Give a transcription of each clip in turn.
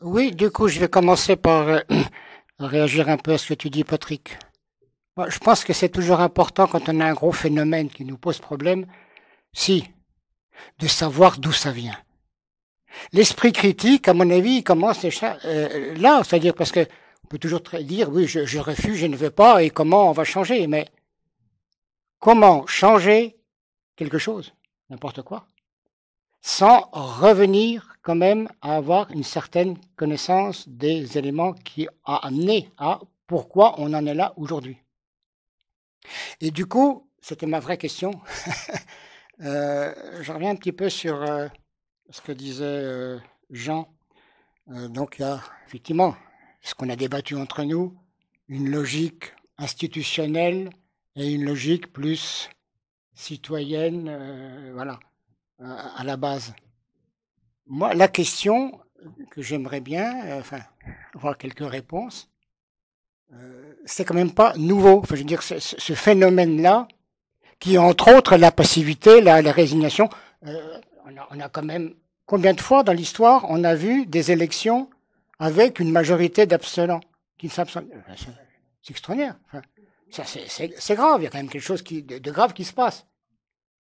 Oui, du coup, je vais commencer par réagir un peu à ce que tu dis, Patrick. Moi, je pense que c'est toujours important quand on a un gros phénomène qui nous pose problème, si, de savoir d'où ça vient. L'esprit critique, à mon avis, il commence déjà là, c'est-à-dire parce que on peut toujours dire, oui, je refuse, je ne veux pas, et comment on va changer, mais comment changer quelque chose, n'importe quoi, sans revenir quand même à avoir une certaine connaissance des éléments qui ont amené à pourquoi on en est là aujourd'hui. Et du coup, c'était ma vraie question. Je reviens un petit peu sur ce que disait Jean. Donc il y a effectivement ce qu'on a débattu entre nous, une logique institutionnelle et une logique plus citoyenne, voilà, à la base. Moi, la question que j'aimerais bien, avoir quelques réponses, c'est quand même pas nouveau. Enfin, je veux dire, ce phénomène-là, qui entre autres la passivité, la résignation, on a quand même, combien de fois dans l'histoire on a vu des élections avec une majorité d'abstenants qui ne s'abstiennent. C'est extraordinaire. Enfin, c'est grave, il y a quand même quelque chose de grave qui se passe.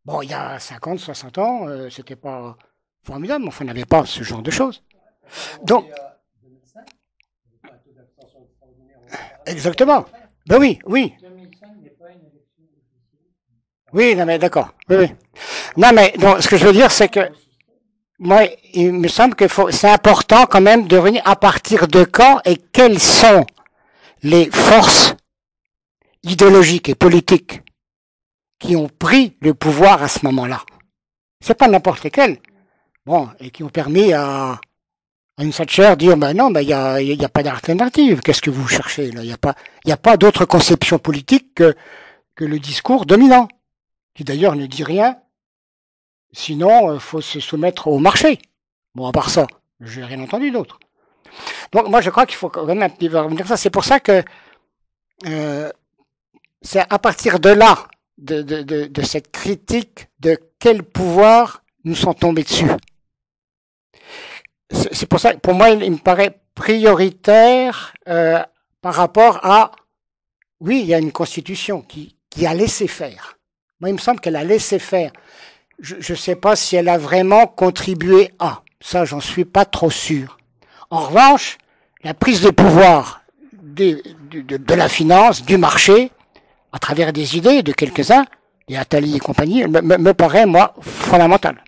Bon, il y a 50, 60 ans, c'était pas formidable, mais enfin, on n'avait pas ce genre de choses. Donc, exactement. Ben oui, oui. Oui, non mais d'accord. Oui, oui. Non mais donc, ce que je veux dire, c'est que moi, il me semble que c'est important quand même de revenir à partir de quand et quelles sont les forces idéologiques et politiques qui ont pris le pouvoir à ce moment-là. C'est pas n'importe lesquelles. Bon, et qui ont permis à une Thatcher de dire, ben non, ben y a pas d'alternative. Qu'est-ce que vous cherchez là? Il y a pas d'autre conception politique que le discours dominant, qui d'ailleurs ne dit rien. Sinon, il faut se soumettre au marché. Bon, à part ça, je n'ai rien entendu d'autre. Donc, moi, je crois qu'il faut quand même un petit peu revenir à ça. C'est pour ça que c'est à partir de là, de cette critique de quel pouvoir nous sont tombés dessus. C'est pour ça que, pour moi, il me paraît prioritaire par rapport à, oui, il y a une constitution qui a laissé faire. Moi, il me semble qu'elle a laissé faire. Je ne sais pas si elle a vraiment contribué à. Ça, j'en suis pas trop sûr. En revanche, la prise de pouvoir de la finance, du marché, à travers des idées de quelques-uns, des Attali et compagnie, me paraît, moi, fondamentale.